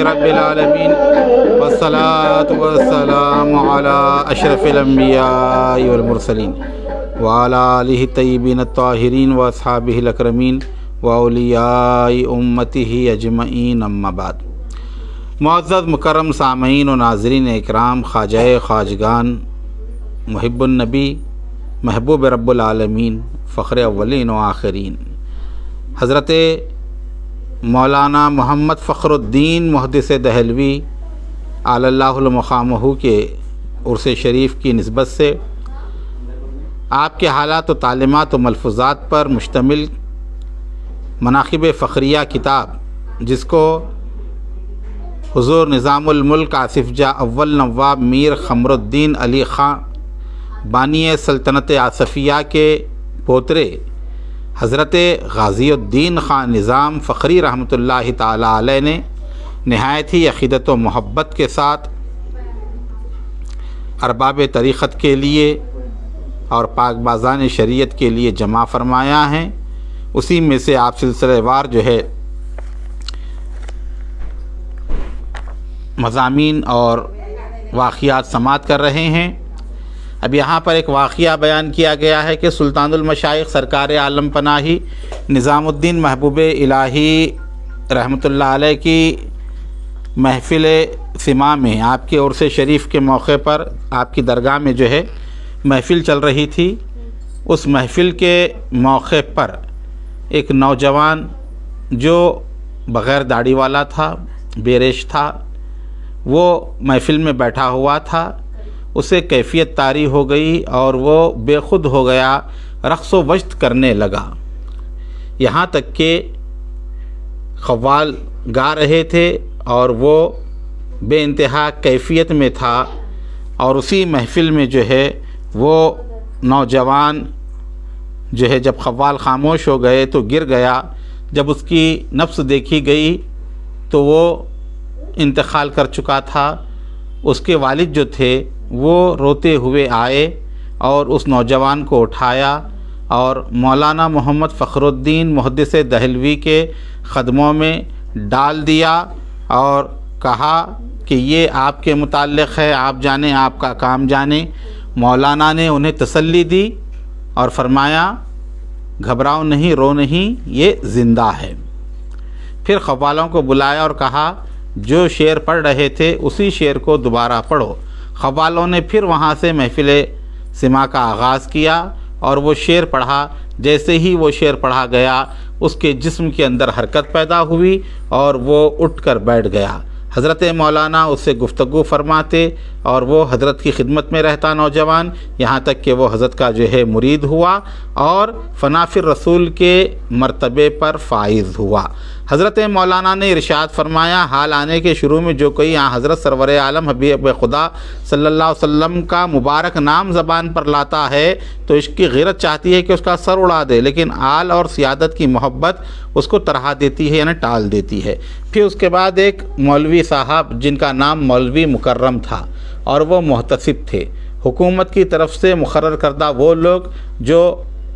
رب العالمین والصلاة والسلام علی اشرف الانبیاء والمرسلین وعلی آلہ الطیبین الطاہرین واصحابہ الاکرمین واولیاء امتہ اجمعین، اما بعد۔ معزز مکرم سامعین و ناظرین اکرام، خواجہ خواجگان، محب النبی، محبوب رب العالمین، فخر اولین و آخرین، حضرت مولانا محمد فخر الدین محدث دہلوی اعلی اللہ المقامہ کے عرس شریف کی نسبت سے آپ کے حالات و تعلیمات و ملفوظات پر مشتمل مناقب فخریہ کتاب، جس کو حضور نظام الملک آصف جاہ اول نواب میر خمر الدین علی خان بانی سلطنت آصفیہ کے پوترے حضرت غازی الدین خان نظام فخری رحمۃ اللہ تعالی علیہ نے نہایت ہی عقیدت و محبت کے ساتھ ارباب طریقت کے لیے اور پاک بازان شریعت کے لیے جمع فرمایا ہے، اسی میں سے آپ سلسلہ وار جو ہے مضامین اور واقعات سماعت کر رہے ہیں۔ اب یہاں پر ایک واقعہ بیان کیا گیا ہے کہ سلطان المشائخ سرکار عالم پناہی نظام الدین محبوب الہی رحمۃ اللہ علیہ کی محفل سماع میں آپ کے عرس شریف کے موقع پر آپ کی درگاہ میں جو ہے محفل چل رہی تھی۔ اس محفل کے موقع پر ایک نوجوان جو بغیر داڑھی والا تھا، بے ریش تھا، وہ محفل میں بیٹھا ہوا تھا، اسے کیفیت طاری ہو گئی اور وہ بے خود ہو گیا، رقص و وجد کرنے لگا، یہاں تک کہ قوال گا رہے تھے اور وہ بے انتہا کیفیت میں تھا، اور اسی محفل میں جو ہے وہ نوجوان جو ہے جب قوال خاموش ہو گئے تو گر گیا۔ جب اس کی نفس دیکھی گئی تو وہ انتقال کر چکا تھا۔ اس کے والد جو تھے وہ روتے ہوئے آئے اور اس نوجوان کو اٹھایا اور مولانا محمد فخر الدین محدث دہلوی کے قدموں میں ڈال دیا اور کہا کہ یہ آپ کے متعلق ہے، آپ جانیں، آپ کا کام جانیں۔ مولانا نے انہیں تسلی دی اور فرمایا گھبراؤ نہیں، رو نہیں، یہ زندہ ہے۔ پھر قوالوں کو بلایا اور کہا جو شعر پڑھ رہے تھے اسی شعر کو دوبارہ پڑھو۔ قوالوں نے پھر وہاں سے محفل سماع کا آغاز کیا اور وہ شعر پڑھا۔ جیسے ہی وہ شعر پڑھا گیا اس کے جسم کے اندر حرکت پیدا ہوئی اور وہ اٹھ کر بیٹھ گیا۔ حضرت مولانا اس سے گفتگو فرماتے اور وہ حضرت کی خدمت میں رہتا نوجوان، یہاں تک کہ وہ حضرت کا جو ہے مرید ہوا اور فنا فی الرسول کے مرتبے پر فائز ہوا۔ حضرت مولانا نے ارشاد فرمایا حال آنے کے شروع میں جو کوئی حضرت سرور عالم حبیب خدا صلی اللہ علیہ وسلم کا مبارک نام زبان پر لاتا ہے تو اس کی غیرت چاہتی ہے کہ اس کا سر اڑا دے، لیکن آل اور سیادت کی محبت اس کو ترہا دیتی ہے، یعنی ٹال دیتی ہے۔ پھر اس کے بعد ایک مولوی صاحب جن کا نام مولوی مکرم تھا اور وہ محتسب تھے، حکومت کی طرف سے مقرر کردہ وہ لوگ جو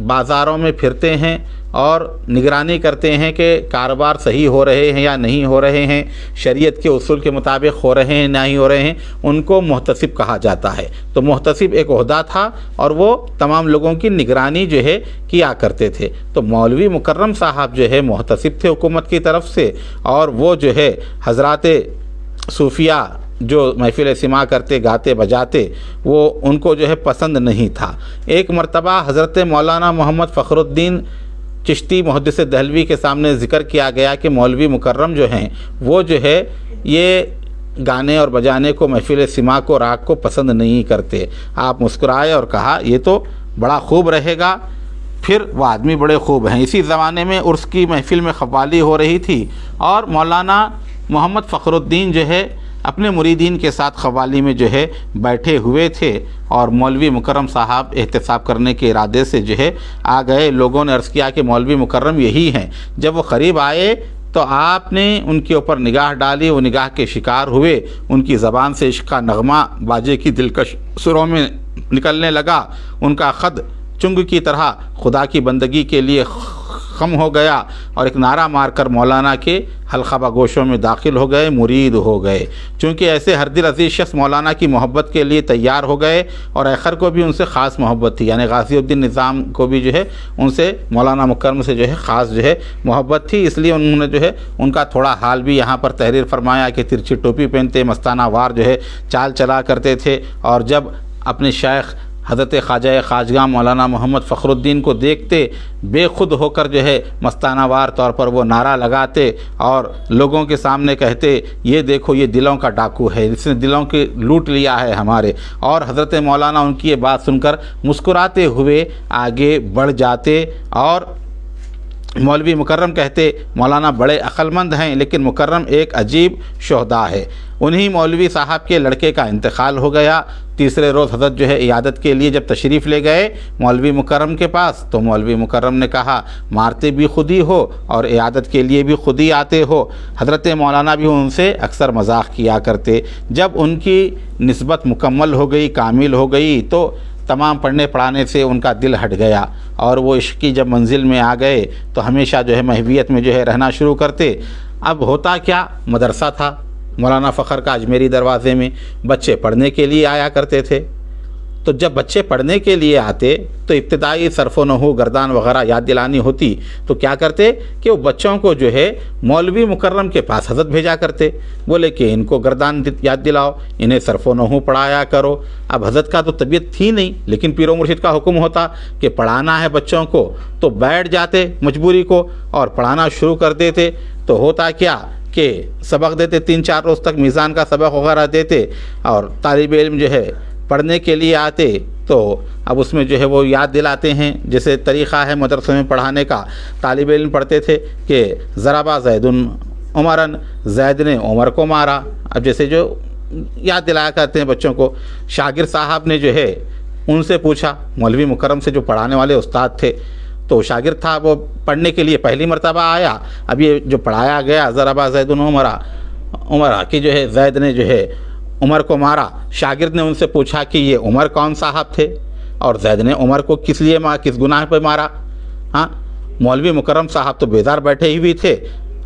بازاروں میں پھرتے ہیں اور نگرانی کرتے ہیں کہ کاروبار صحیح ہو رہے ہیں یا نہیں ہو رہے ہیں، شریعت کے اصول کے مطابق ہو رہے ہیں نہیں ہو رہے ہیں، ان کو محتسب کہا جاتا ہے۔ تو محتسب ایک عہدہ تھا اور وہ تمام لوگوں کی نگرانی جو ہے کیا کرتے تھے۔ تو مولوی مکرم صاحب جو ہے محتسب تھے حکومت کی طرف سے، اور وہ جو ہے حضرات صوفیہ جو محفل سماع کرتے گاتے بجاتے وہ ان کو جو ہے پسند نہیں تھا۔ ایک مرتبہ حضرت مولانا محمد فخر الدین چشتی محدث دہلوی کے سامنے ذکر کیا گیا کہ مولوی مکرم جو ہیں وہ جو ہے یہ گانے اور بجانے کو، محفل سماع کو، راگ کو پسند نہیں کرتے۔ آپ مسکرائے اور کہا یہ تو بڑا خوب رہے گا، پھر وہ آدمی بڑے خوب ہیں۔ اسی زمانے میں عرس کی محفل میں قوالی ہو رہی تھی اور مولانا محمد فخر الدین جو ہے اپنے مریدین کے ساتھ قوالی میں جو ہے بیٹھے ہوئے تھے، اور مولوی مکرم صاحب احتساب کرنے کے ارادے سے جو ہے آ گئے۔ لوگوں نے عرض کیا کہ مولوی مکرم یہی ہیں۔ جب وہ قریب آئے تو آپ نے ان کے اوپر نگاہ ڈالی، وہ نگاہ کے شکار ہوئے، ان کی زبان سے عشق کا نغمہ باجے کی دلکش سروں میں نکلنے لگا، ان کا خد چنگ کی طرح خدا کی بندگی کے لیے خم ہو گیا، اور ایک نعرہ مار کر مولانا کے حلقہ گوشوں میں داخل ہو گئے، مرید ہو گئے۔ چونکہ ایسے ہر دل عزیز شخص مولانا کی محبت کے لیے تیار ہو گئے، اور ایخر کو بھی ان سے خاص محبت تھی، یعنی غازی الدین نظام کو بھی جو ہے ان سے مولانا مکرم سے جو ہے خاص جو ہے محبت تھی۔ اس لیے انہوں نے جو ہے ان کا تھوڑا حال بھی یہاں پر تحریر فرمایا کہ ترچھی ٹوپی پہنتے، مستانہ وار جو ہے چال چلا کرتے تھے، اور جب اپنے شیخ حضرت خواجہ خواجگاں مولانا محمد فخر الدین کو دیکھتے، بے خود ہو کر جو ہے مستانہ وار طور پر وہ نعرہ لگاتے اور لوگوں کے سامنے کہتے یہ دیکھو یہ دلوں کا ڈاکو ہے، اس نے دلوں کے لوٹ لیا ہے ہمارے۔ اور حضرت مولانا ان کی یہ بات سن کر مسکراتے ہوئے آگے بڑھ جاتے، اور مولوی مکرم کہتے مولانا بڑے عقل مند ہیں، لیکن مکرم ایک عجیب شہدا ہے۔ انہی مولوی صاحب کے لڑکے کا انتقال ہو گیا۔ تیسرے روز حضرت جو ہے عیادت کے لیے جب تشریف لے گئے مولوی مکرم کے پاس، تو مولوی مکرم نے کہا مارتے بھی خود ہی ہو اور عیادت کے لیے بھی خود ہی آتے ہو۔ حضرت مولانا بھی ان سے اکثر مذاق کیا کرتے۔ جب ان کی نسبت مکمل ہو گئی، کامل ہو گئی، تو تمام پڑھنے پڑھانے سے ان کا دل ہٹ گیا، اور وہ عشق کی جب منزل میں آ گئے تو ہمیشہ جو ہے محویت میں جو ہے رہنا شروع کرتے۔ اب ہوتا کیا، مدرسہ تھا مولانا فخر کا اجمیری دروازے میں، بچے پڑھنے کے لیے آیا کرتے تھے۔ تو جب بچے پڑھنے کے لیے آتے تو ابتدائی صرف و نحو گردان وغیرہ یاد دلانی ہوتی تو کیا کرتے کہ وہ بچوں کو جو ہے مولوی مکرم کے پاس حضرت بھیجا کرتے، بولے کہ ان کو گردان یاد دلاؤ، انہیں صرف و نحو پڑھایا کرو۔ اب حضرت کا تو طبیعت تھی نہیں، لیکن پیر و مرشد کا حکم ہوتا کہ پڑھانا ہے بچوں کو، تو بیٹھ جاتے مجبوری کو اور پڑھانا شروع کر دیتے۔ تو ہوتا کیا کہ سبق دیتے، 3-4 روز تک میزان کا سبق وغیرہ دیتے، اور طالب علم جو ہے پڑھنے کے لیے آتے تو اب اس میں جو ہے وہ یاد دلاتے ہیں، جیسے طریقہ ہے مدرسوں میں پڑھانے کا۔ طالب علم پڑھتے تھے کہ ضربا زید عمرن، زید نے عمر کو مارا۔ اب جیسے جو یاد دلایا کرتے ہیں بچوں کو، شاگرد صاحب نے جو ہے ان سے پوچھا، مولوی مکرم سے جو پڑھانے والے استاد تھے، تو شاگرد تھا وہ پڑھنے کے لیے پہلی مرتبہ آیا۔ اب یہ جو پڑھایا گیا ضربا زید عمرہ کہ جو ہے زید نے جو ہے عمر کو مارا، شاگرد نے ان سے پوچھا کہ یہ عمر کون صاحب تھے اور زید نے عمر کو کس لیے کس گناہ پہ مارا؟ ہاں، مولوی مکرم صاحب تو بیدار بیٹھے ہی ہوئے تھے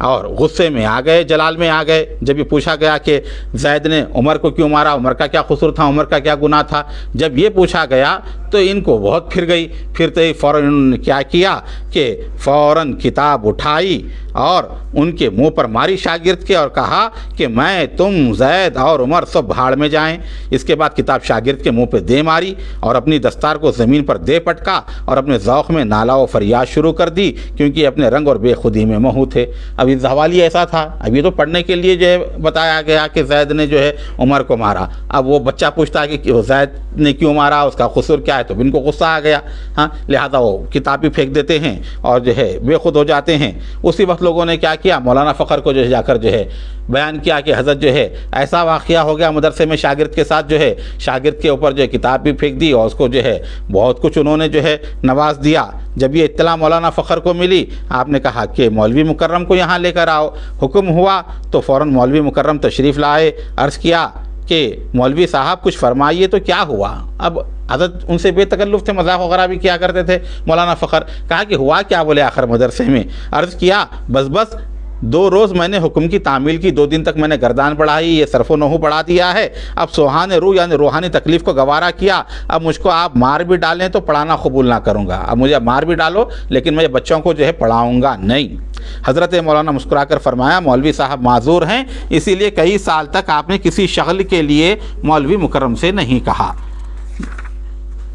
اور غصے میں آ گئے، جلال میں آ گئے۔ جب یہ پوچھا گیا کہ زید نے عمر کو کیوں مارا، عمر کا کیا قصور تھا، عمر کا کیا گناہ تھا، جب یہ پوچھا گیا تو ان کو بہت پھر گئی۔ پھرتے ہی فوراً انہوں نے کیا کیا کہ فوراً کتاب اٹھائی اور ان کے منہ پر ماری شاگرد کے، اور کہا کہ میں، تم، زید اور عمر سب بھاڑ میں جائیں۔ اس کے بعد کتاب شاگرد کے منہ پہ دے ماری اور اپنی دستار کو زمین پر دے پٹکا اور اپنے ذوق میں نالہ و فریاد شروع کر دی، کیونکہ اپنے رنگ اور بے خودی میں مہو تھے۔ اب یہ حوالی ایسا تھا، اب یہ تو پڑھنے کے لیے جو ہے بتایا گیا کہ زید نے جو ہے عمر کو مارا۔ اب وہ بچہ پوچھتا ہے کہ زید نے کیوں مارا، اس کا قصور کیا ہے، تو ان کو غصہ آ گیا، ہاں، لہذا وہ کتاب بھی پھینک دیتے ہیں اور جو ہے بے خود ہو جاتے ہیں۔ اسی وقت لوگوں نے کیا کیا، مولانا فخر کو جو ہے جا کر جو ہے بیان کیا کہ حضرت جو ہے ایسا واقعہ ہو گیا مدرسے میں شاگرد کے ساتھ، جو ہے شاگرد کے اوپر جو ہے کتاب بھی پھینک دی اور اس کو جو ہے بہت کچھ انہوں نے جو ہے نواز دیا۔ جب یہ اطلاع مولانا فخر کو ملی، آپ نے کہا کہ مولوی مکرم کو یہاں لے کر آؤ۔ حکم ہوا تو فوراً مولوی مکرم تشریف لائے، عرض کیا کہ مولوی صاحب کچھ فرمائیے تو کیا ہوا. اب حضرت ان سے بے تکلف تھے, مذاق وغیرہ بھی کیا کرتے تھے مولانا فخر. کہا کہ ہوا کیا؟ بولے آخر مدرسے میں عرض کیا بس 2 روز میں نے حکم کی تعمیل کی, 2 دن تک میں نے گردان پڑھائی, یہ صرف و نحو پڑھا دیا ہے. اب سوہان روح یعنی روحانی تکلیف کو گوارا کیا. اب مجھ کو آپ مار بھی ڈالیں تو پڑھانا قبول نہ کروں گا. اب مجھے مار بھی ڈالو لیکن میں بچوں کو جو ہے پڑھاؤں گا نہیں. حضرت مولانا مسکرا کر فرمایا مولوی صاحب معذور ہیں, اسی لیے کئی سال تک آپ نے کسی شغل کے لیے مولوی مکرم سے نہیں کہا.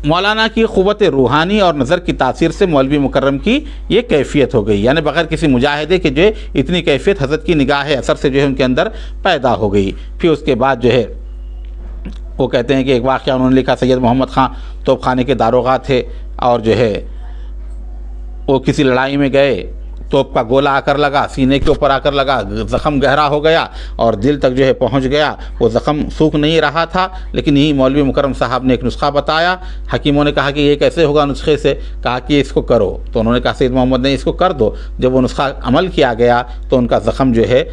مولانا کی قوت روحانی اور نظر کی تاثیر سے مولوی مکرم کی یہ کیفیت ہو گئی, یعنی بغیر کسی مجاہدے کے جو ہے اتنی کیفیت حضرت کی نگاہ اثر سے جو ہے ان کے اندر پیدا ہو گئی. پھر اس کے بعد جو ہے وہ کہتے ہیں کہ ایک واقعہ انہوں نے لکھا, سید محمد خان توپ خانے کے داروغہ تھے اور جو ہے وہ کسی لڑائی میں گئے, توپ کا گولہ آ کر لگا, سینے کے اوپر آ کر لگا, زخم گہرا ہو گیا اور دل تک جو ہے پہنچ گیا. وہ زخم سوکھ نہیں رہا تھا, لیکن یہی مولوی مکرم صاحب نے ایک نسخہ بتایا. حکیموں نے کہا کہ یہ کیسے ہوگا نسخے سے؟ کہا کہ اس کو کرو. تو انہوں نے کہا سید محمد نے اس کو کر دو. جب وہ نسخہ عمل کیا گیا تو ان کا زخم جو ہے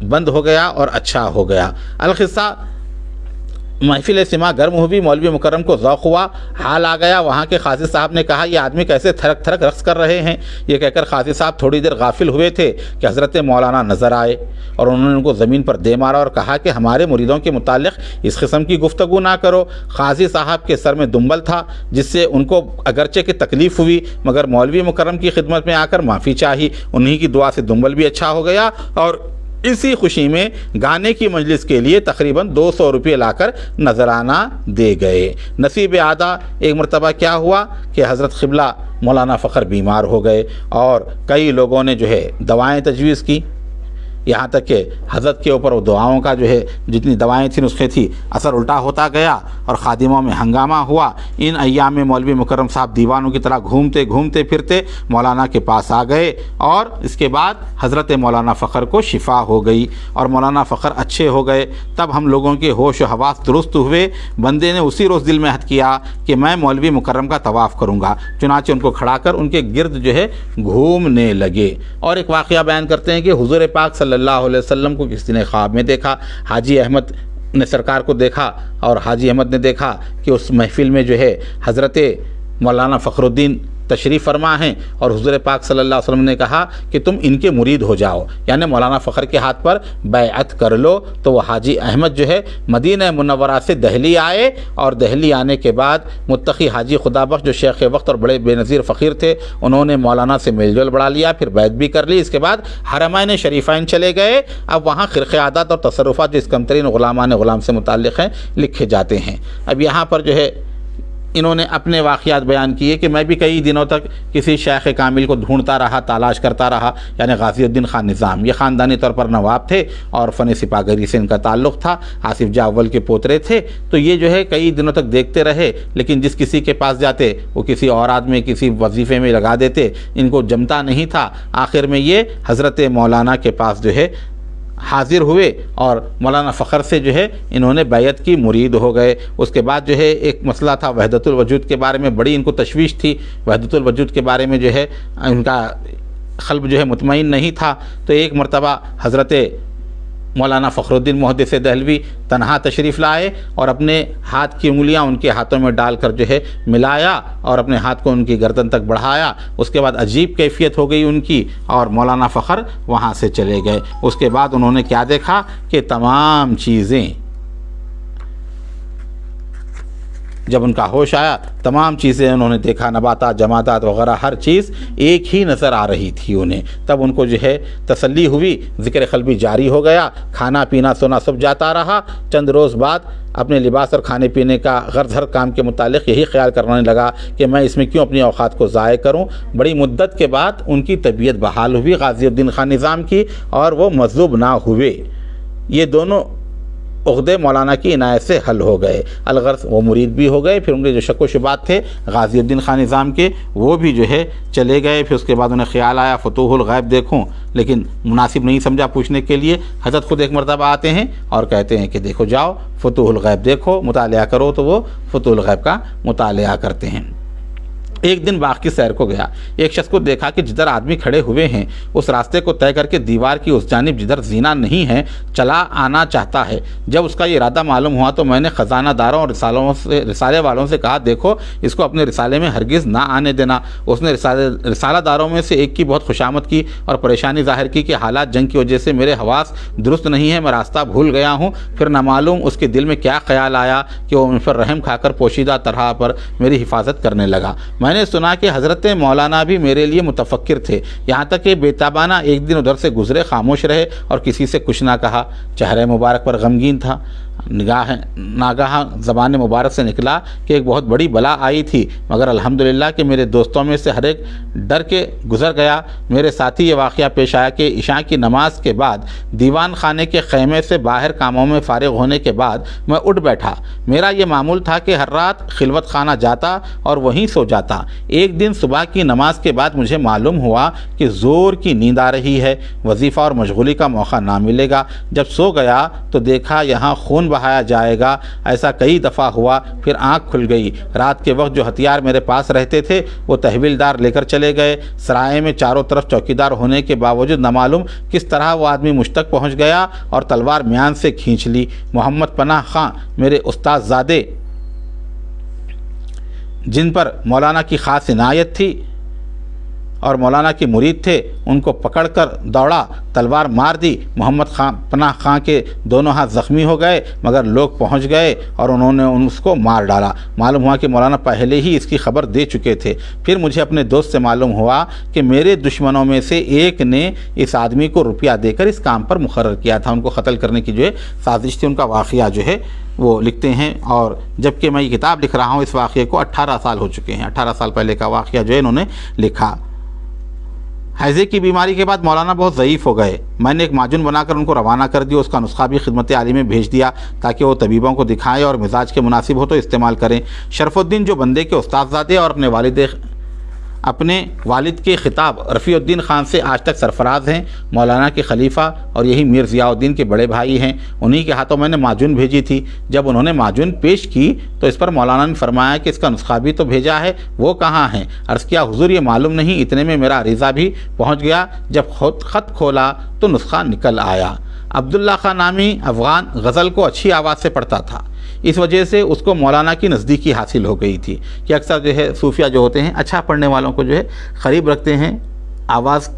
بند ہو گیا اور اچھا ہو گیا. القصہ محفل سما گرم ہوئی, مولوی مکرم کو ذوق ہوا, حال آ گیا. وہاں کے قاضی صاحب نے کہا یہ آدمی کیسے تھرک تھرک رقص کر رہے ہیں. یہ کہہ کر قاضی صاحب تھوڑی دیر غافل ہوئے تھے کہ حضرت مولانا نظر آئے اور انہوں نے ان کو زمین پر دے مارا اور کہا کہ ہمارے مریدوں کے متعلق اس قسم کی گفتگو نہ کرو. قاضی صاحب کے سر میں دنبل تھا جس سے ان کو اگرچہ کہ تکلیف ہوئی مگر مولوی مکرم کی خدمت میں آ کر معافی چاہی. انہی کی دعا سے دنبل بھی اچھا ہو گیا اور اسی خوشی میں گانے کی مجلس کے لیے تقریباً 200 روپے لا کر نذرانہ دے گئے. نصیب عادا ایک مرتبہ کیا ہوا کہ حضرت قبلہ مولانا فخر بیمار ہو گئے اور کئی لوگوں نے جو ہے دوائیں تجویز کی, یہاں تک کہ حضرت کے اوپر وہ دعاؤں کا جو ہے جتنی دوائیں تھیں نسخے تھی اثر الٹا ہوتا گیا اور خادموں میں ہنگامہ ہوا. ان ایام میں مولوی مکرم صاحب دیوانوں کی طرح گھومتے گھومتے پھرتے مولانا کے پاس آ گئے اور اس کے بعد حضرت مولانا فخر کو شفا ہو گئی اور مولانا فخر اچھے ہو گئے. تب ہم لوگوں کے ہوش و حواس درست ہوئے. بندے نے اسی روز دل میں عہد کیا کہ میں مولوی مکرم کا طواف کروں گا. چنانچہ ان کو کھڑا کر ان کے گرد جو ہے گھومنے لگے. اور ایک واقعہ بیان کرتے ہیں کہ حضور پاک صلی اللہ علیہ وسلم کو کسی نے خواب میں دیکھا. حاجی احمد نے سرکار کو دیکھا اور حاجی احمد نے دیکھا کہ اس محفل میں جو ہے حضرت مولانا فخر الدین تشریف فرما ہیں اور حضور پاک صلی اللہ علیہ وسلم نے کہا کہ تم ان کے مرید ہو جاؤ, یعنی مولانا فخر کے ہاتھ پر بیعت کر لو. تو وہ حاجی احمد جو ہے مدینہ منورہ سے دہلی آئے اور دہلی آنے کے بعد متقی حاجی خدا بخش جو شیخ وقت اور بڑے بے نظیر فقیر تھے انہوں نے مولانا سے میل جول بڑھا لیا, پھر بیعت بھی کر لی. اس کے بعد حرمین شریفین چلے گئے. اب وہاں خرق عادات اور تصرفات جو اس کمترین غلامان غلام سے متعلق ہیں لکھے جاتے ہیں. اب یہاں پر جو ہے انہوں نے اپنے واقعات بیان کیے کہ میں بھی کئی دنوں تک کسی شیخ کامل کو ڈھونڈتا رہا, تلاش کرتا رہا, یعنی غازی الدین خان نظام. یہ خاندانی طور پر نواب تھے اور فن سپاہگری سے ان کا تعلق تھا. آصف جاہ اول کے پوترے تھے. تو یہ جو ہے کئی دنوں تک دیکھتے رہے, لیکن جس کسی کے پاس جاتے وہ کسی اور آدمی کسی وظیفے میں لگا دیتے, ان کو جمتا نہیں تھا. آخر میں یہ حضرت مولانا کے پاس جو ہے حاضر ہوئے اور مولانا فخر سے جو ہے انہوں نے بیعت کی, مرید ہو گئے. اس کے بعد جو ہے ایک مسئلہ تھا وحدت الوجود کے بارے میں, بڑی ان کو تشویش تھی. وحدت الوجود کے بارے میں جو ہے ان کا قلب جو ہے مطمئن نہیں تھا. تو ایک مرتبہ حضرت مولانا فخر الدین محدث دہلوی تنہا تشریف لائے اور اپنے ہاتھ کی انگلیاں ان کے ہاتھوں میں ڈال کر جو ہے ملایا اور اپنے ہاتھ کو ان کی گردن تک بڑھایا. اس کے بعد عجیب کیفیت ہو گئی ان کی اور مولانا فخر وہاں سے چلے گئے. اس کے بعد انہوں نے کیا دیکھا کہ تمام چیزیں, جب ان کا ہوش آیا تمام چیزیں انہوں نے دیکھا, نباتات جمادات وغیرہ ہر چیز ایک ہی نظر آ رہی تھی انہیں. تب ان کو جو ہے تسلی ہوئی, ذکر قلبی جاری ہو گیا, کھانا پینا سونا سب جاتا رہا. چند روز بعد اپنے لباس اور کھانے پینے کا غرض ہر کام کے متعلق یہی خیال کرنے لگا کہ میں اس میں کیوں اپنی اوقات کو ضائع کروں. بڑی مدت کے بعد ان کی طبیعت بحال ہوئی غازی الدین خان نظام کی اور وہ مجذوب نہ ہوئے. یہ دونوں عقدے مولانا کی عنایت سے حل ہو گئے. الغرض وہ مرید بھی ہو گئے. پھر ان کے جو شک و شبہات تھے غازی الدین خان نظام کے وہ بھی جو ہے چلے گئے. پھر اس کے بعد انہیں خیال آیا فتوح الغیب دیکھوں, لیکن مناسب نہیں سمجھا پوچھنے کے لیے. حضرت خود ایک مرتبہ آتے ہیں اور کہتے ہیں کہ دیکھو جاؤ فتوح الغیب دیکھو, مطالعہ کرو. تو وہ فتوح الغیب کا مطالعہ کرتے ہیں. ایک دن باغ کی سیر کو گیا، ایک شخص کو دیکھا کہ جدھر آدمی کھڑے ہوئے ہیں اس راستے کو طے کر کے دیوار کی اس جانب جدھر زینہ نہیں ہے چلا آنا چاہتا ہے۔ جب اس کا یہ ارادہ معلوم ہوا تو میں نے خزانہ داروں اور رسالے والوں سے کہا دیکھو اس کو اپنے رسالے میں ہرگز نہ آنے دینا۔ اس نے رسالہ داروں میں سے ایک کی بہت خوشامد کی اور پریشانی ظاہر کی کہ حالات جنگ کی وجہ سے میرے حواس درست نہیں ہیں، میں راستہ بھول گیا ہوں۔ پھر نہ معلوم اس کے دل میں کیا خیال آیا کہ وہ مجھ پر رحم کھا کر پوشیدہ طرح پر میری حفاظت کرنے لگا۔ میں نے سنا کہ حضرت مولانا بھی میرے لیے متفکر تھے، یہاں تک کہ بےتابانہ ایک دن ادھر سے گزرے، خاموش رہے اور کسی سے کچھ نہ کہا، چہرہ مبارک پر غمگین تھا۔ ناگہاں زبان مبارک سے نکلا کہ ایک بہت بڑی بلا آئی تھی، مگر الحمدللہ کہ میرے دوستوں میں سے ہر ایک ڈر کے گزر گیا۔ میرے ساتھی یہ واقعہ پیش آیا کہ عشاء کی نماز کے بعد دیوان خانے کے خیمے سے باہر کاموں میں فارغ ہونے کے بعد میں اٹھ بیٹھا۔ میرا یہ معمول تھا کہ ہر رات خلوت خانہ جاتا اور وہیں سو جاتا۔ ایک دن صبح کی نماز کے بعد مجھے معلوم ہوا کہ زور کی نیند آ رہی ہے، وظیفہ اور مشغولی کا موقع نہ ملے گا۔ جب سو گیا تو دیکھا یہاں خون بہایا جائے گا، ایسا کئی دفعہ ہوا۔ پھر آنکھ کھل گئی۔ رات کے وقت جو ہتھیار میرے پاس رہتے تھے وہ تحویلدار لے کر چلے گئے۔ سرائے میں چاروں طرف چوکیدار ہونے کے باوجود نہ معلوم کس طرح وہ آدمی مجھ تک پہنچ گیا اور تلوار میان سے کھینچ لی۔ محمد پناہ خاں میرے استاد زادے جن پر مولانا کی خاص عنایت تھی اور مولانا کے مرید تھے، ان کو پکڑ کر دوڑا، تلوار مار دی۔ محمد پناہ خاں کے دونوں ہاتھ زخمی ہو گئے، مگر لوگ پہنچ گئے اور انہوں نے اس کو مار ڈالا۔ معلوم ہوا کہ مولانا پہلے ہی اس کی خبر دے چکے تھے۔ پھر مجھے اپنے دوست سے معلوم ہوا کہ میرے دشمنوں میں سے ایک نے اس آدمی کو روپیہ دے کر اس کام پر مقرر کیا تھا۔ ان کو قتل کرنے کی جو ہے سازش تھی۔ ان کا واقعہ جو ہے وہ لکھتے ہیں، اور جبکہ میں یہ کتاب لکھ رہا ہوں اس واقعے کو 18 سال ہو چکے ہیں۔ 18 سال پہلے کا واقعہ جو ہے انہوں نے لکھا۔ ہیضے کی بیماری کے بعد مولانا بہت ضعیف ہو گئے۔ میں نے ایک معجون بنا کر ان کو روانہ کر دیا، اس کا نسخہ بھی خدمت عالی میں بھیج دیا تاکہ وہ طبیبوں کو دکھائیں اور مزاج کے مناسب ہو تو استعمال کریں۔ شرف الدین جو بندے کے استاد زادے اور اپنے والد کے خطاب رفیع الدین خان سے آج تک سرفراز ہیں، مولانا کے خلیفہ اور یہی میر ضیاء الدین کے بڑے بھائی ہیں، انہی کے ہاتھوں میں نے معجون بھیجی تھی۔ جب انہوں نے معجون پیش کی تو اس پر مولانا نے فرمایا کہ اس کا نسخہ بھی تو بھیجا ہے، وہ کہاں ہے؟ عرض کیا حضور یہ معلوم نہیں، اتنے میں میرا عریضہ بھی پہنچ گیا۔ جب خط کھولا تو نسخہ نکل آیا۔ عبداللہ خان نامی افغان غزل کو اچھی آواز سے پڑھتا تھا، اس وجہ سے اس کو مولانا کی نزدیکی حاصل ہو گئی تھی کہ اکثر جو ہے صوفیہ جو ہوتے ہیں اچھا پڑھنے والوں کو جو ہے قریب رکھتے ہیں، آواز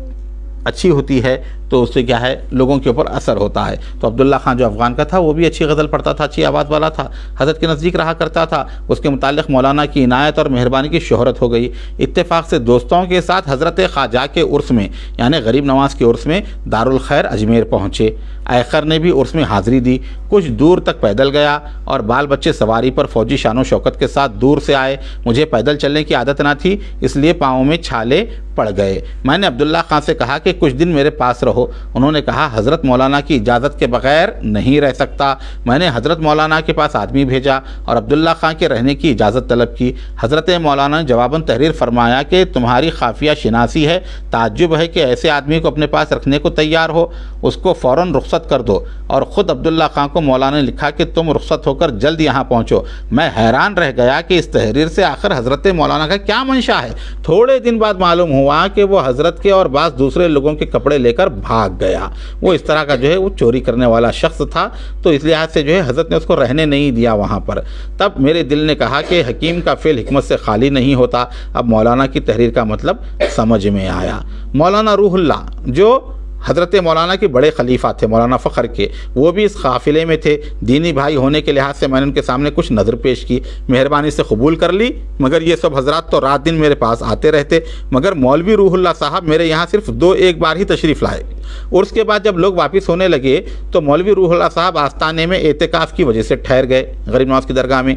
اچھی ہوتی ہے تو اس سے کیا ہے لوگوں کے اوپر اثر ہوتا ہے۔ تو عبداللہ خان جو افغان کا تھا وہ بھی اچھی غزل پڑھتا تھا، اچھی آواز والا تھا، حضرت کے نزدیک رہا کرتا تھا۔ اس کے متعلق مولانا کی عنایت اور مہربانی کی شہرت ہو گئی۔ اتفاق سے دوستوں کے ساتھ حضرت خواجہ کے عرس میں یعنی غریب نواز کے عرس میں دارالخیر اجمیر پہنچے۔ ایخر نے بھی عرس میں حاضری دی، کچھ دور تک پیدل گیا اور بال بچے سواری پر فوجی شان و شوکت کے ساتھ دور سے آئے۔ مجھے پیدل چلنے کی عادت نہ تھی، اس لیے پاؤں میں چھالے پڑ گئے۔ میں نے عبداللہ خان سے کہا کہ کچھ دن میرے پاس رہو۔ انہوں نے کہا حضرت مولانا کی اجازت کے بغیر نہیں رہ سکتا۔ میں نے حضرت مولانا کے پاس آدمی بھیجا اور عبداللہ خان کے رہنے کی اجازت طلب کی۔ حضرت مولانا نے جواباً تحریر فرمایا کہ تمہاری خافیہ شناسی ہے، تعجب ہے کہ ایسے آدمی کو اپنے پاس رکھنے کو تیار ہو، اس کو فوراً رخصت کر دو۔ اور خود عبداللہ خان کو مولانا نے لکھا کہ تم رخصت ہو کر جلد یہاں پہنچو۔ میں حیران رہ گیا کہ اس تحریر سے آخر حضرت مولانا کا کیا منشا ہے۔ تھوڑے دن بعد معلوم ہوا کہ وہ حضرت کے اور بعض دوسرے لوگوں کے کپڑے لے کر بھاگ گیا۔ وہ اس طرح کا جو ہے وہ چوری کرنے والا شخص تھا، تو اس لحاظ سے جو ہے حضرت نے اس کو رہنے نہیں دیا وہاں پر۔ تب میرے دل نے کہا کہ حکیم کا فعل حکمت سے خالی نہیں ہوتا۔ اب مولانا کی تحریر کا مطلب سمجھ میں آیا۔ مولانا روح اللہ جو حضرت مولانا کے بڑے خلیفہ تھے، مولانا فخر کے، وہ بھی اس قافلے میں تھے۔ دینی بھائی ہونے کے لحاظ سے میں نے ان کے سامنے کچھ نظر پیش کی، مہربانی سے قبول کر لی، مگر یہ سب حضرات تو رات دن میرے پاس آتے رہتے، مگر مولوی روح اللہ صاحب میرے یہاں صرف ایک بار ہی تشریف لائے۔ اور اس کے بعد جب لوگ واپس ہونے لگے تو مولوی روح اللہ صاحب آستانے میں اعتکاف کی وجہ سے ٹھہر گئے، غریب نواز کی درگاہ میں۔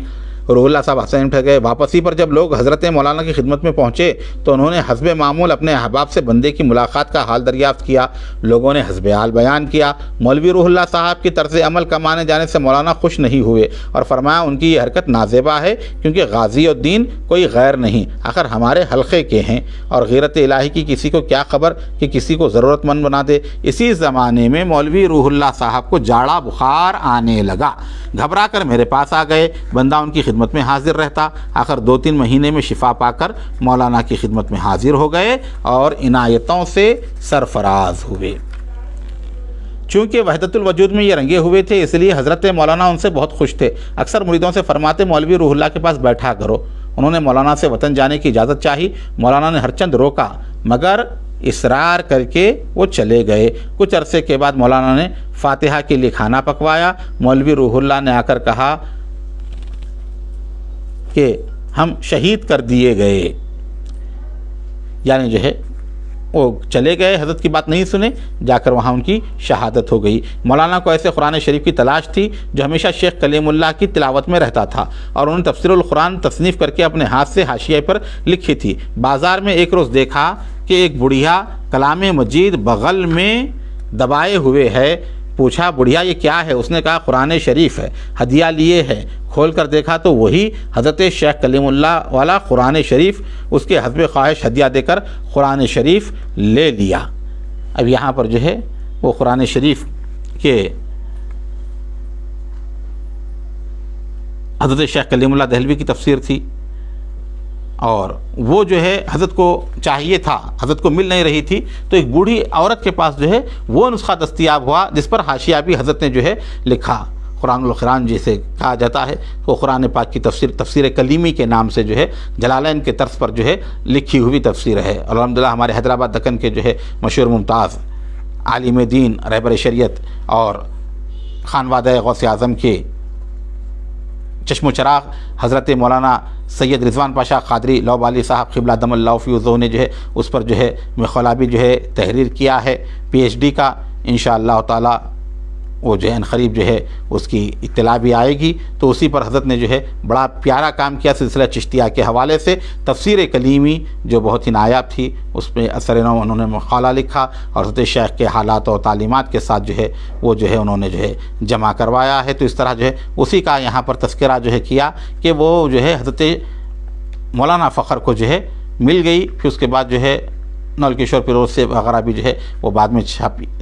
روح اللہ صاحب آستانے میں ٹھہر گئے۔ واپسی پر جب لوگ حضرت مولانا کی خدمت میں پہنچے تو انہوں نے حسب معمول اپنے احباب سے بندے کی ملاقات کا حال دریافت کیا۔ لوگوں نے حسب حال بیان کیا۔ مولوی روح اللہ صاحب کی طرز عمل کا مانے جانے سے مولانا خوش نہیں ہوئے اور فرمایا ان کی یہ حرکت نازیبا ہے، کیونکہ غازی الدین کوئی غیر نہیں، آخر ہمارے حلقے کے ہیں، اور غیرت الہی کی کسی کو کیا خبر کہ کسی کو ضرورت مند بنا دے۔ اسی زمانے میں مولوی روح اللہ صاحب کو جاڑا بخار آنے لگا، گھبرا کر میرے پاس آ گئے۔ بندہ ان کی خدمت میں حاضر رہتا۔ آخر 2-3 مہینے میں شفا پا کر مولانا کی خدمت میں حاضر ہو گئے اور عنایتوں سے سرفراز ہوئے۔ چونکہ وحدت الوجود میں یہ رنگے ہوئے تھے، اس لیے حضرت مولانا ان سے بہت خوش تھے۔ اکثر مریدوں سے فرماتے مولوی روح اللہ کے پاس بیٹھا کرو۔ انہوں نے مولانا سے وطن جانے کی اجازت چاہی، مولانا نے ہر چند روکا مگر اصرار کر کے وہ چلے گئے۔ کچھ عرصے کے بعد مولانا نے فاتحہ کے لیے کھانا پکوایا۔ مولوی روح اللہ نے آ کر کہا کہ ہم شہید کر دیے گئے، یعنی جو ہے وہ چلے گئے، حضرت کی بات نہیں سنے، جا کر وہاں ان کی شہادت ہو گئی۔ مولانا کو ایسے قرآن شریف کی تلاش تھی جو ہمیشہ شیخ کلیم اللہ کی تلاوت میں رہتا تھا، اور انہوں نے تفسیر القرآن تصنیف کر کے اپنے ہاتھ سے حاشیے پر لکھی تھی۔ بازار میں ایک روز دیکھا کہ ایک بڑھیا کلام مجید بغل میں دبائے ہوئے ہے۔ پوچھا بڑھیا یہ کیا ہے؟ اس نے کہا قرآن شریف ہے، ہدیہ لیے ہے۔ کھول کر دیکھا تو وہی حضرت شیخ کلیم اللہ والا قرآن شریف، اس کے حسب خواہش ہدیہ دے کر قرآن شریف لے لیا۔ اب یہاں پر جو ہے وہ قرآن شریف کے حضرت شیخ کلیم اللہ دہلوی کی تفسیر تھی، اور وہ جو ہے حضرت کو چاہیے تھا، حضرت کو مل نہیں رہی تھی، تو ایک بوڑھی عورت کے پاس جو ہے وہ نسخہ دستیاب ہوا جس پر حاشیہ بھی حضرت نے جو ہے لکھا۔ قرآن القرآن جسے کہا جاتا ہے، وہ قرآن پاک کی تفسیر کلیمی کے نام سے جو ہے جلالین کے طرز پر جو ہے لکھی ہوئی تفسیر ہے۔ الحمدللہ ہمارے حیدرآباد دکن کے جو ہے مشہور ممتاز عالم دین، رہبر شریعت اور خانوادہ غوث اعظم کے چشم و چراغ حضرت مولانا سید رضوان پاشا قادری لوبالی صاحب قبلہ دم اللہ فی عزہ نے جو ہے اس پر جو ہے مخالبی جو ہے تحریر کیا ہے PhD کا۔ انشاءاللہ تعالی وہ جو ہے قریب جو ہے اس کی اطلاع بھی آئے گی۔ تو اسی پر حضرت نے جو ہے بڑا پیارا کام کیا، سلسلہ چشتیہ کے حوالے سے تفسیر کلیمی جو بہت ہی نایاب تھی، اس میں اثر نو انہوں نے مقالہ لکھا، اور حضرت شیخ کے حالات اور تعلیمات کے ساتھ جو ہے وہ جو ہے انہوں نے جو ہے جمع کروایا ہے۔ تو اس طرح جو ہے اسی کا یہاں پر تذکرہ جو ہے کیا کہ وہ جو ہے حضرت مولانا فخر کو جو ہے مل گئی، پھر اس کے بعد جو ہے نول کشور فیروز سے وغیرہ بھی جو ہے وہ بعد میں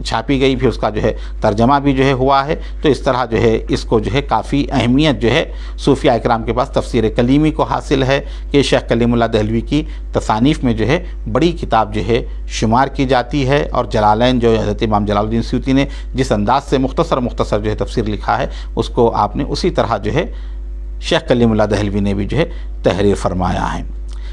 چھاپی گئی، پھر اس کا جو ہے ترجمہ بھی جو ہے ہوا ہے۔ تو اس طرح جو ہے اس کو جو ہے کافی اہمیت جو ہے صوفیاء اکرام کے پاس تفسیر کلیمی کو حاصل ہے کہ شیخ کلیم اللہ دہلوی کی تصانیف میں جو ہے بڑی کتاب جو ہے شمار کی جاتی ہے، اور جلالین جو حضرت امام جلال الدین سیوطی نے جس انداز سے مختصر جو ہے تفسیر لکھا ہے، اس کو آپ نے اسی طرح جو ہے شیخ کلیم اللہ دہلوی نے بھی جو ہے تحریر فرمایا ہے۔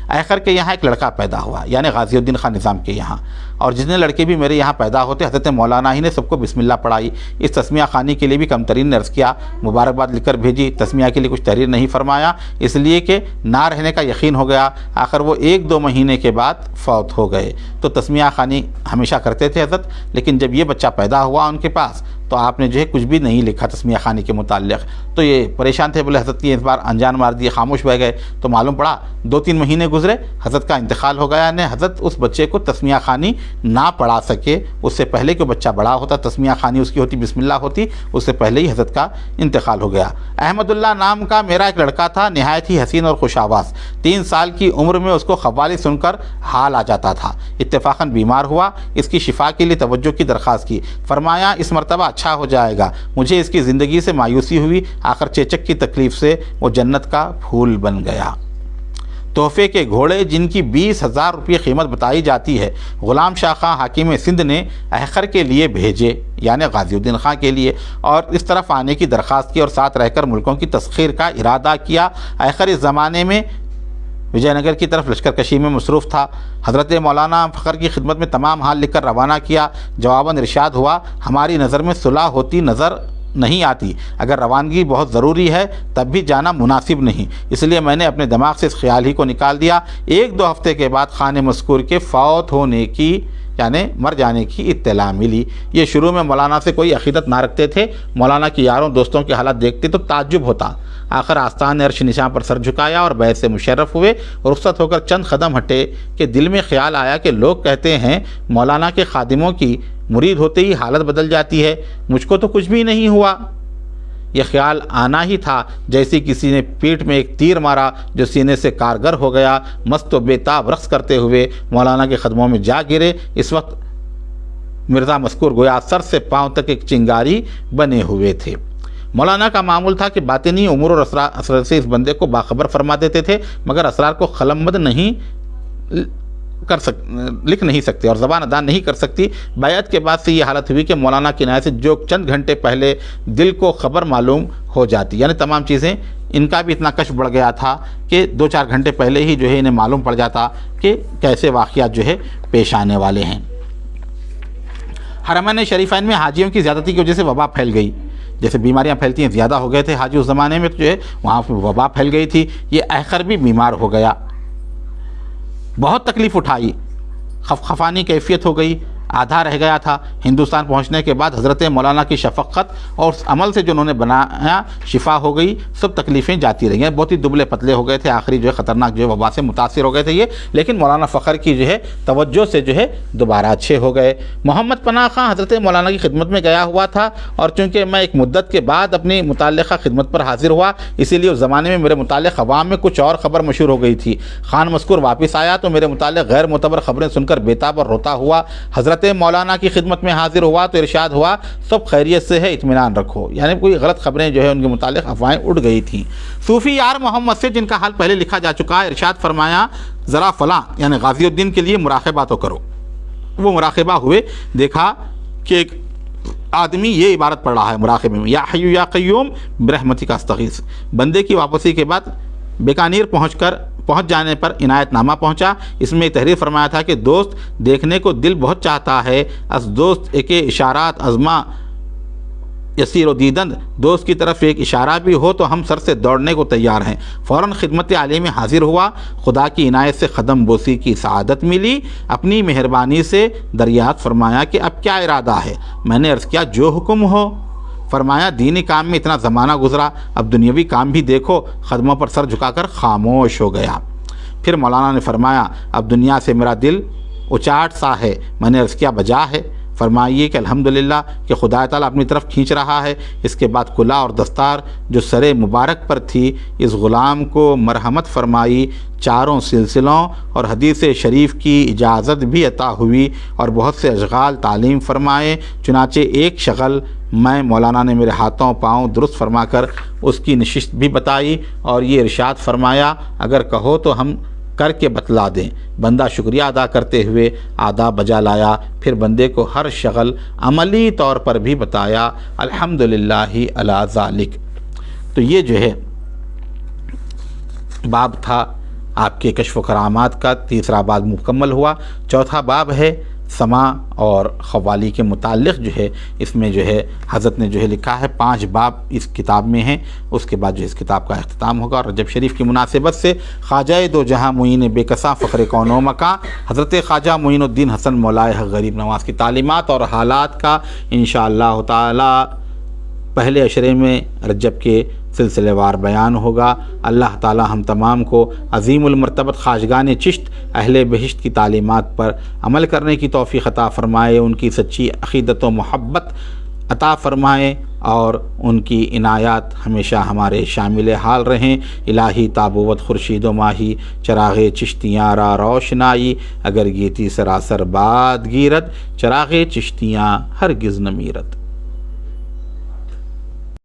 آخر کے یہاں ایک لڑکا پیدا ہوا، یعنی غازی الدین خان نظام کے یہاں، اور جتنے لڑکے بھی میرے یہاں پیدا ہوتے حضرت مولانا ہی نے سب کو بسم اللہ پڑھائی۔ اس تسمیہ خوانی کے لیے بھی کم ترین نے عرض کیا، مبارکباد لکھ کر بھیجی، تسمیہ کے لیے کچھ تحریر نہیں فرمایا، اس لیے کہ نہ رہنے کا یقین ہو گیا۔ آخر وہ 1-2 مہینے کے بعد فوت ہو گئے۔ تو تسمیہ خوانی ہمیشہ کرتے تھے حضرت، لیکن جب یہ بچہ پیدا ہوا ان کے پاس تو آپ نے جو ہے کچھ بھی نہیں لکھا تسمیہ خوانی کے متعلق۔ تو یہ پریشان تھے، بولے حضرت کی اس بار انجان مار دیے، خاموش بہ گئے۔ تو معلوم پڑا 2-3 مہینے گزرے، حضرت کا انتقال ہو گیا، حضرت اس بچے کو تسمیہ خوانی نہ پڑھا سکے۔ اس سے پہلے کہ بچہ بڑا ہوتا، تسمیہ خوانی اس کی ہوتی، بسم اللہ ہوتی، اس سے پہلے ہی حضرت کا انتقال ہو گیا۔ احمد اللہ نام کا میرا ایک لڑکا تھا، نہایت ہی حسین اور خوش آواز۔ 3 سال کی عمر میں اس کو قوالی سن کر حال آ جاتا تھا۔ اتفاقاً بیمار ہوا، اس کی شفا کے لیے توجہ کی درخواست کی، فرمایا اس مرتبہ اچھا ہو جائے گا۔ مجھے اس کی زندگی سے مایوسی ہوئی، آخر چیچک کی تکلیف سے وہ جنت کا پھول بن گیا۔ تحفے کے گھوڑے جن کی 20,000 روپے قیمت بتائی جاتی ہے، غلام شاہ خان حاکم سندھ نے احقر کے لیے بھیجے، یعنی غازی الدین خان کے لیے، اور اس طرف آنے کی درخواست کی اور ساتھ رہ کر ملکوں کی تسخیر کا ارادہ کیا۔ احقر اس زمانے میں وجے نگر کی طرف لشکر کشی میں مصروف تھا۔ حضرت مولانا فخر کی خدمت میں تمام حال لکھ کر روانہ کیا۔ جواباً ارشاد ہوا، ہماری نظر میں صلح ہوتی نظر نہیں آتی، اگر روانگی بہت ضروری ہے تب بھی جانا مناسب نہیں، اس لیے میں نے اپنے دماغ سے اس خیال ہی کو نکال دیا۔ 1-2 ہفتے کے بعد خان مذکور کے فوت ہونے کی یعنی مر جانے کی اطلاع ملی۔ یہ شروع میں مولانا سے کوئی عقیدت نہ رکھتے تھے، مولانا کی یاروں دوستوں کے حالات دیکھتے تو تعجب ہوتا۔ آخر آستان عرش نشاں پر سر جھکایا اور بیعت سے مشرف ہوئے، رخصت ہو کر چند قدم ہٹے کہ دل میں خیال آیا کہ لوگ کہتے ہیں مولانا کے خادموں کی مرید ہوتے ہی حالت بدل جاتی ہے، مجھ کو تو کچھ بھی نہیں ہوا۔ یہ خیال آنا ہی تھا جیسے کسی نے پیٹھ میں ایک تیر مارا جو سینے سے کارگر ہو گیا۔ مست و بیتاب رقص کرتے ہوئے مولانا کے قدموں میں جا گرے۔ اس وقت مرزا مذکور گویا سر سے پاؤں تک ایک چنگاری بنے ہوئے تھے۔ مولانا کا معمول تھا کہ باطنی امور اور اسرار سے اس بندے کو باخبر فرما دیتے تھے، مگر اسرار کو قلمبند لکھ نہیں سکتے اور زبان ادا نہیں کر سکتی۔ بیعت کے بعد سے یہ حالت ہوئی کہ مولانا کی عنایت سے جو چند گھنٹے پہلے دل کو خبر معلوم ہو جاتی، یعنی تمام چیزیں، ان کا بھی اتنا کشف بڑھ گیا تھا کہ 2-4 گھنٹے پہلے ہی جو ہے انہیں معلوم پڑ جاتا کہ کیسے واقعات جو ہے پیش آنے والے ہیں۔ حرمین شریفین میں حاجیوں کی زیادتی کی وجہ سے وبا پھیل گئی، جیسے بیماریاں پھیلتی ہیں، زیادہ ہو گئے تھے حاجی اس زمانے میں، تو جو ہے وہاں پہ وبا پھیل گئی تھی۔ یہ احقر بھی بیمار ہو گیا، بہت تکلیف اٹھائی، خفانی کیفیت ہو گئی، آدھا رہ گیا تھا۔ ہندوستان پہنچنے کے بعد حضرت مولانا کی شفقت اور اس عمل سے جو انہوں نے بنایا شفا ہو گئی، سب تکلیفیں جاتی رہی ہیں۔ بہت ہی دبلے پتلے ہو گئے تھے، آخری جو ہے خطرناک جو ہے وبا سے متاثر ہو گئے تھے یہ، لیکن مولانا فخر کی جو ہے توجہ سے جو ہے دوبارہ اچھے ہو گئے۔ محمد پناہ خان حضرت مولانا کی خدمت میں گیا ہوا تھا، اور چونکہ میں ایک مدت کے بعد اپنی متعلقہ خدمت پر حاضر ہوا، اسی لیے اس زمانے میں میرے متعلق عوام میں کچھ اور خبر مشہور ہو گئی تھی۔ خان مذکور واپس آیا تو میرے متعلق غیر معتبر خبریں سن کر بیتاب اور روتا ہوا حضرت مولانا کی خدمت میں حاضر ہوا تو ارشاد ہوا، سب خیریت سے ہے، اطمینان رکھو، یعنی کوئی غلط خبریں جو ہے ان کے متعلق افواہیں اڑ گئی تھیں۔ صوفی یار محمد سے، جن کا حال پہلے لکھا جا چکا ہے، ارشاد فرمایا، ذرا فلاں یعنی غازی الدین کے لیے مراقبہ تو کرو۔ وہ مراقبہ ہوئے، دیکھا کہ ایک آدمی یہ عبارت پڑھ رہا ہے مراقبے میں، یا حی یا قیوم برحمتک استغیث۔ بندے کی واپسی کے بعد بیکانیر پہنچ جانے پر عنایت نامہ پہنچا۔ اس میں تحریر فرمایا تھا کہ دوست دیکھنے کو دل بہت چاہتا ہے، از دوست ایک اشارات ازما یسیر و دیدند، دوست کی طرف ایک اشارہ بھی ہو تو ہم سر سے دوڑنے کو تیار ہیں۔ فوراً خدمت عالی میں حاضر ہوا، خدا کی عنایت سے قدم بوسی کی سعادت ملی۔ اپنی مہربانی سے دریافت فرمایا کہ اب کیا ارادہ ہے؟ میں نے عرض کیا، جو حکم ہو۔ فرمایا، دینی کام میں اتنا زمانہ گزرا، اب دنیاوی کام بھی دیکھو۔ قدموں پر سر جھکا کر خاموش ہو گیا۔ پھر مولانا نے فرمایا، اب دنیا سے میرا دل اچاٹ سا ہے۔ میں نے عرض کیا، بجا ہے؟ فرمائیے کہ الحمدللہ کہ خدا تعالیٰ اپنی طرف کھینچ رہا ہے۔ اس کے بعد کلا اور دستار جو سر مبارک پر تھی، اس غلام کو مرحمت فرمائی، چاروں سلسلوں اور حدیث شریف کی اجازت بھی عطا ہوئی اور بہت سے اشغال تعلیم فرمائے۔ چنانچہ ایک شغل میں مولانا نے میرے ہاتھوں پاؤں درست فرما کر اس کی نشست بھی بتائی اور یہ ارشاد فرمایا، اگر کہو تو ہم کر کے بتلا دیں۔ بندہ شکریہ ادا کرتے ہوئے آداب بجا لایا، پھر بندے کو ہر شغل عملی طور پر بھی بتایا۔ الحمدللہ علی ذالک۔ تو یہ جو ہے باب تھا آپ کے کشف و کرامات کا، تیسرا باب مکمل ہوا۔ چوتھا باب ہے سماع اور قوالی کے متعلق، جو ہے اس میں جو ہے حضرت نے جو ہے لکھا ہے 5 باب اس کتاب میں ہیں۔ اس کے بعد جو اس کتاب کا اختتام ہوگا، اور رجب شریف کی مناسبت سے خواجہ دو جہاں معین بے کساں فخر کون و مکاں حضرت خواجہ معین الدین حسن مولائے حق غریب نواز کی تعلیمات اور حالات کا انشاءاللہ تعالی پہلے عشرے میں رجب کے سلسلے وار بیان ہوگا۔ اللہ تعالی ہم تمام کو عظیم المرتبت خواجگان چشت اہل بہشت کی تعلیمات پر عمل کرنے کی توفیق عطا فرمائے، ان کی سچی عقیدت و محبت عطا فرمائے اور ان کی عنایات ہمیشہ ہمارے شامل حال رہیں۔ الہی تابوت خورشید و ماہی چراغ چشتیاں را روشنائی، اگر گیتی سراسر باد گیرت چراغ چشتیاں ہرگز نہ میرت۔